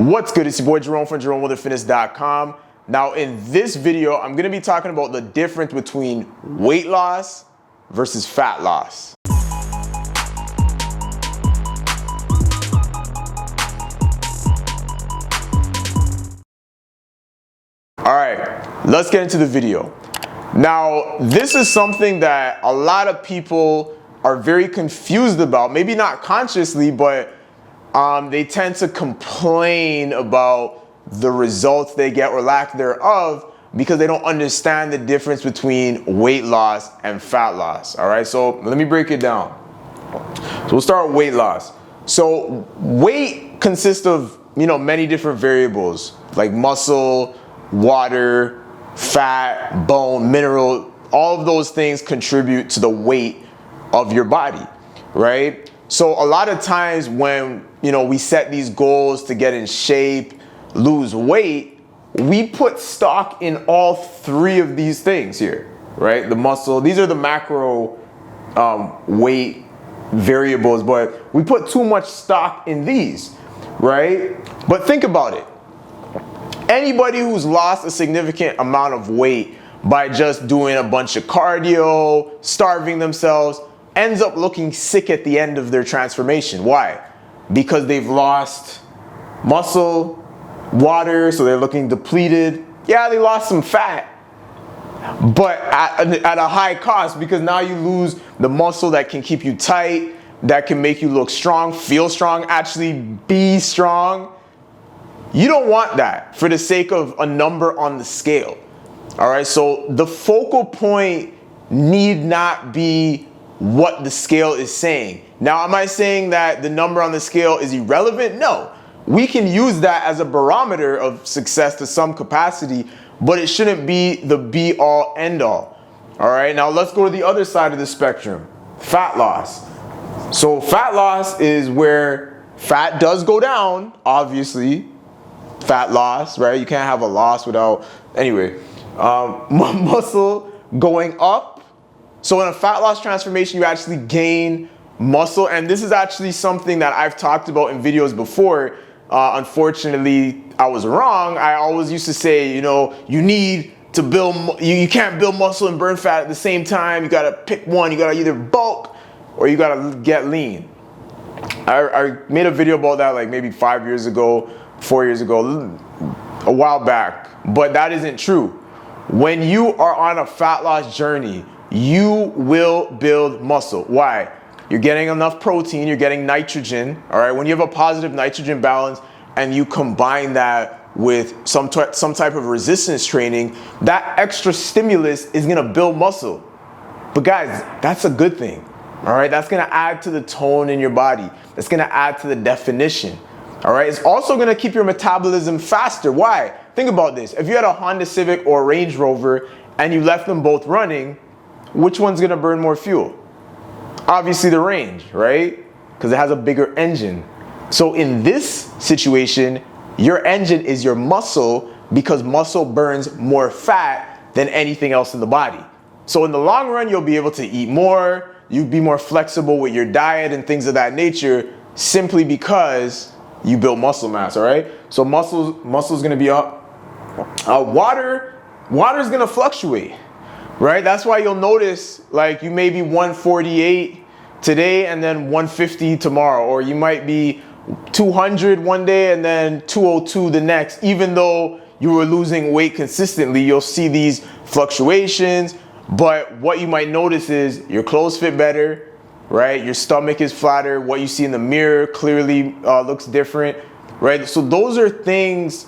What's good? It's your boy Jerome from JeromeWilderFitness.com. Now in this video, I'm going to be talking about the difference between weight loss versus fat loss. Alright, let's get into the video. Now, this is something that a lot of people are very confused about, maybe not consciously, but they tend to complain about the results they get or lack thereof because they don't understand the difference between weight loss and fat loss. All right, so let me break it down. So we'll start with weight loss. So weight consists of, many different variables like muscle, water, fat, bone, mineral. All of those things contribute to the weight of your body, right? So a lot of times when we set these goals to get in shape, lose weight, we put stock in all three of these things here, right? The muscle, these are the macro weight variables, but we put too much stock in these, right? But think about it. Anybody who's lost a significant amount of weight by just doing a bunch of cardio, starving themselves, ends up looking sick at the end of their transformation. Why? Because they've lost muscle, water, so they're looking depleted. Yeah, they lost some fat, but at a high cost, because now you lose the muscle that can keep you tight, that can make you look strong, feel strong, actually be strong. You don't want that for the sake of a number on the scale. All right, so the focal point need not be what the scale is saying. Now, am I saying that the number on the scale is irrelevant? No. We can use that as a barometer of success to some capacity, but it shouldn't be the be-all, end-all. All right, now let's go to the other side of the spectrum, fat loss. So fat loss is where fat does go down, obviously. Fat loss, right? You can't have a loss without, anyway, muscle going up. So in a fat loss transformation, you actually gain muscle. And this is actually something that I've talked about in videos before. Unfortunately, I was wrong. I always used to say, you need to build, you can't build muscle and burn fat at the same time. You got to pick one. You got to either bulk or you got to get lean. I made a video about that like maybe 5 years ago, 4 years ago, a while back. But that isn't true. When you are on a fat loss journey, you will build muscle. Why? You're getting enough protein, you're getting nitrogen, all right? When you have a positive nitrogen balance and you combine that with some type of resistance training, that extra stimulus is gonna build muscle. But guys, that's a good thing, all right? That's gonna add to the tone in your body. That's gonna add to the definition, all right? It's also gonna keep your metabolism faster. Why? Think about this. If you had a Honda Civic or a Range Rover and you left them both running, which one's gonna burn more fuel? Obviously the Range, right? Because it has a bigger engine. So in this situation, your engine is your muscle because muscle burns more fat than anything else in the body. So in the long run, you'll be able to eat more, you'll be more flexible with your diet and things of that nature simply because you build muscle mass, all right? So muscle's gonna be up. Water's gonna fluctuate. Right? That's why you'll notice like you may be 148 today and then 150 tomorrow, or you might be 200 one day and then 202 the next. Even though you were losing weight consistently, you'll see these fluctuations. But what you might notice is your clothes fit better, right? Your stomach is flatter. What you see in the mirror clearly looks different, right? So those are things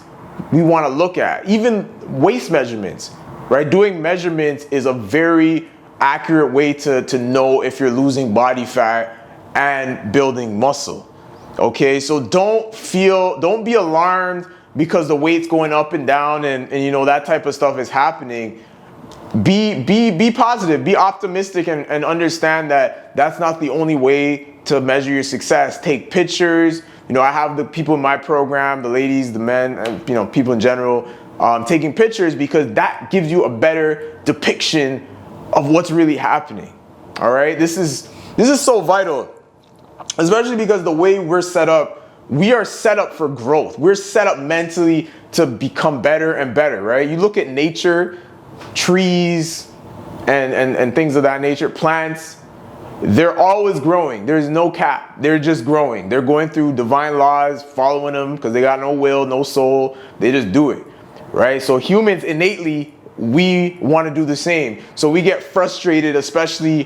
we want to look at. Even waist measurements. Right? Doing measurements is a very accurate way to know if you're losing body fat and building muscle. Okay, so don't be alarmed because the weight's going up and down and that type of stuff is happening. Be positive, be optimistic, and understand that that's not the only way to measure your success. Take pictures. I have the people in my program, the ladies, the men, and people in general, taking pictures because that gives you a better depiction of what's really happening. All right, this is so vital, especially because the way we're set up we are set up for growth. We're set up mentally to become better and better, right? You look at nature, trees, and things of that nature, plants, they're always growing. There's no cap. They're just growing. They're going through divine laws, following them because they got no will, no soul. They just do it, right? So humans innately, we want to do the same. So we get frustrated, especially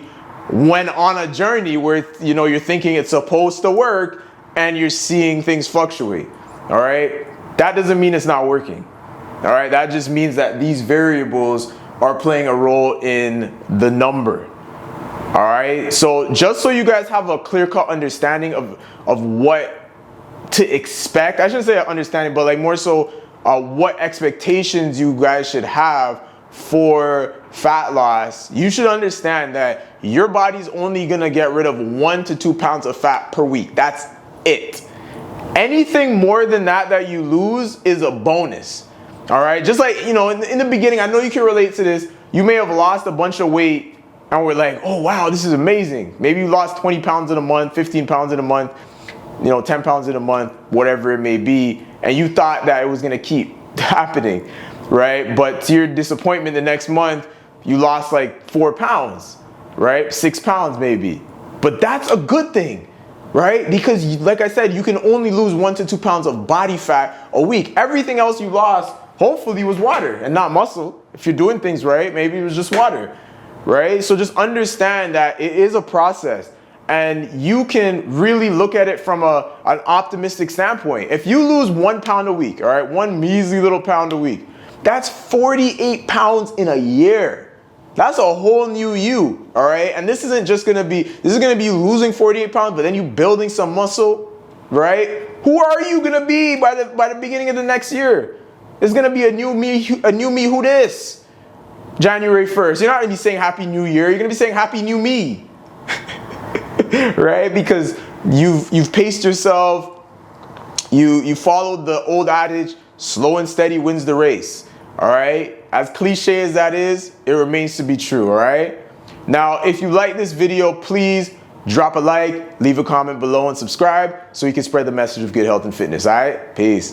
when on a journey where, you know, you're thinking it's supposed to work and you're seeing things fluctuate, all right? That doesn't mean it's not working, all right? That just means that these variables are playing a role in the number. All right, so just so you guys have a clear-cut understanding of what to expect, I shouldn't say an understanding, but like more so what expectations you guys should have for fat loss, you should understand that your body's only gonna get rid of 1 to 2 pounds of fat per week. That's it. Anything more than that you lose is a bonus. All right, just like, you know, in the beginning, I know you can relate to this. You may have lost a bunch of weight and we're like, oh wow, this is amazing. Maybe you lost 20 pounds in a month, 15 pounds in a month, you know, 10 pounds in a month, whatever it may be. And you thought that it was gonna keep happening, right? But to your disappointment, the next month, you lost like 4 pounds, right? 6 pounds maybe. But that's a good thing, right? Because like I said, you can only lose 1 to 2 pounds of body fat a week. Everything else you lost, hopefully was water and not muscle. If you're doing things right, maybe it was just water, right? So just understand that it is a process and you can really look at it from an optimistic standpoint. If you lose 1 pound a week, all right, 1 measly little pound a week, that's 48 pounds in a year. That's a whole new you, all right? And this isn't just gonna be, this is gonna be losing 48 pounds, but then you building some muscle, right? Who are you gonna be by the beginning of the next year? It's gonna be a new me who this? January 1st. You're not gonna be saying Happy New Year, you're gonna be saying Happy New Me. Right? Because you've paced yourself, you followed the old adage, slow and steady wins the race. All right? As cliche as that is, it remains to be true, all right? Now, if you like this video, please drop a like, leave a comment below, and subscribe so you can spread the message of good health and fitness, all right? Peace.